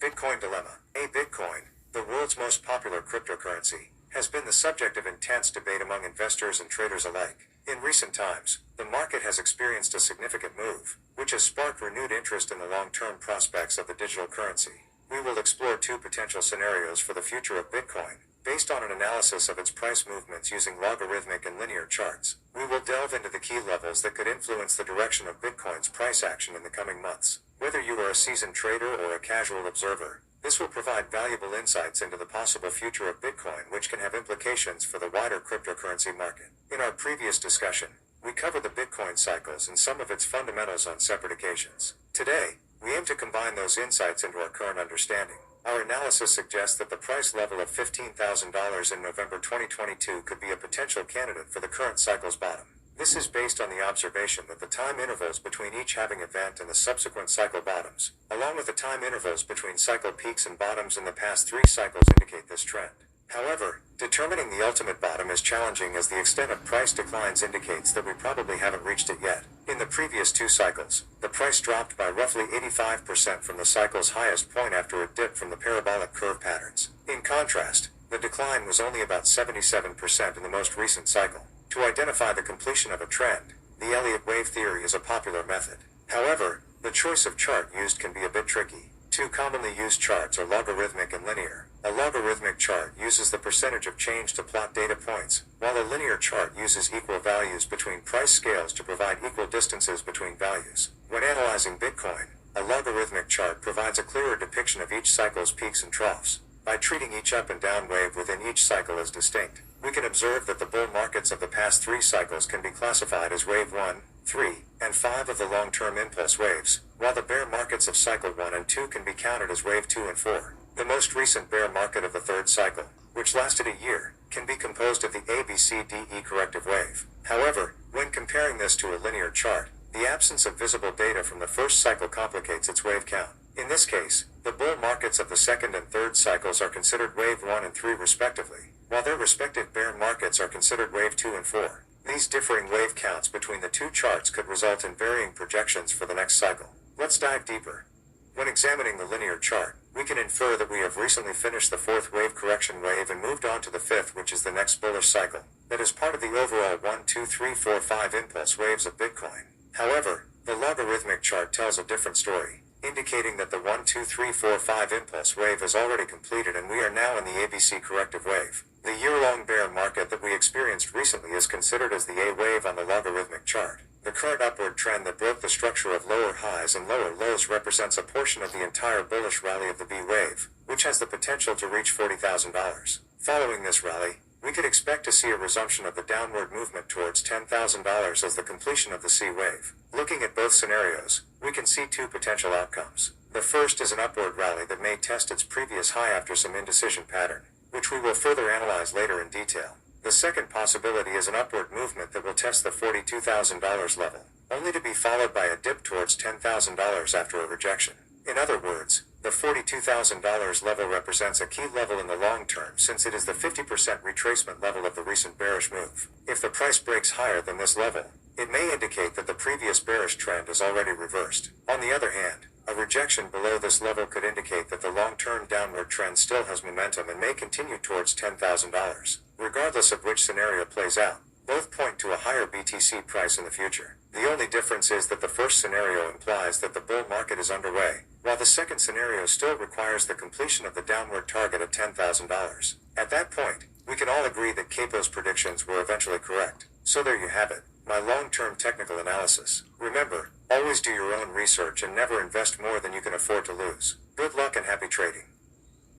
Bitcoin dilemma. Bitcoin, the world's most popular cryptocurrency, has been the subject of intense debate among investors and traders alike. In recent times, the market has experienced a significant move, which has sparked renewed interest in the long-term prospects of the digital currency. We will explore two potential scenarios for the future of Bitcoin, based on an analysis of its price movements using logarithmic and linear charts. We will delve into the key levels that could influence the direction of Bitcoin's price action in the coming months. Whether you are a seasoned trader or a casual observer, this will provide valuable insights into the possible future of Bitcoin, which can have implications for the wider cryptocurrency market. In our previous discussion, we covered the Bitcoin cycles and some of its fundamentals on separate occasions. Today, we aim to combine those insights into our current understanding. Our analysis suggests that the price level of $15,000 in November 2022 could be a potential candidate for the current cycle's bottom. This is based on the observation that the time intervals between each halving event and the subsequent cycle bottoms, along with the time intervals between cycle peaks and bottoms in the past 3 cycles, indicate this trend. However, determining the ultimate bottom is challenging, as the extent of price declines indicates that we probably haven't reached it yet. In the previous 2 cycles, the price dropped by roughly 85% from the cycle's highest point after it dipped from the parabolic curve patterns. In contrast, the decline was only about 77% in the most recent cycle. To identify the completion of a trend, the Elliott wave theory is a popular method. However, the choice of chart used can be a bit tricky. 2 commonly used charts are logarithmic and linear. A logarithmic chart uses the percentage of change to plot data points, while a linear chart uses equal values between price scales to provide equal distances between values. When analyzing Bitcoin, a logarithmic chart provides a clearer depiction of each cycle's peaks and troughs. By treating each up and down wave within each cycle as distinct, we can observe that the bull markets of the past 3 cycles can be classified as wave 1, 3, and 5 of the long-term impulse waves, while the bear markets of cycle 1 and 2 can be counted as wave 2 and 4. The most recent bear market of the 3rd cycle, which lasted a year, can be composed of the ABCDE corrective wave. However, when comparing this to a linear chart, the absence of visible data from the 1st cycle complicates its wave count. In this case, the bull markets of the 2nd and 3rd cycles are considered wave 1 and 3 respectively, while their respective bear markets are considered wave 2 and 4. These differing wave counts between the 2 charts could result in varying projections for the next cycle. Let's dive deeper. When examining the linear chart, we can infer that we have recently finished the 4th wave correction wave and moved on to the 5th, which is the next bullish cycle, that is part of the overall 1, 2, 3, 4, 5 impulse waves of Bitcoin. However, the logarithmic chart tells a different story, indicating that the 1, 2, 3, 4, 5 impulse wave is already completed and we are now in the ABC corrective wave. The year-long bear market that we experienced recently is considered as the A wave on the logarithmic chart. The current upward trend that broke the structure of lower highs and lower lows represents a portion of the entire bullish rally of the B wave, which has the potential to reach $40,000. Following this rally, we could expect to see a resumption of the downward movement towards $10,000 as the completion of the C wave. Looking at both scenarios, we can see 2 potential outcomes. The first is an upward rally that may test its previous high after some indecision pattern, which we will further analyze later in detail. The second possibility is an upward movement that will test the $42,000 level, only to be followed by a dip towards $10,000 after a rejection. In other words, the $42,000 level represents a key level in the long term, since it is the 50% retracement level of the recent bearish move. If the price breaks higher than this level, it may indicate that the previous bearish trend is already reversed. On the other hand, a rejection below this level could indicate that the long-term downward trend still has momentum and may continue towards $10,000. Regardless of which scenario plays out, both point to a higher BTC price in the future. The only difference is that the first scenario implies that the bull market is underway, while the second scenario still requires the completion of the downward target of $10,000. At that point, we can all agree that Capo's predictions were eventually correct. So there you have it, my long-term technical analysis. Remember, always do your own research and never invest more than you can afford to lose. Good luck and happy trading.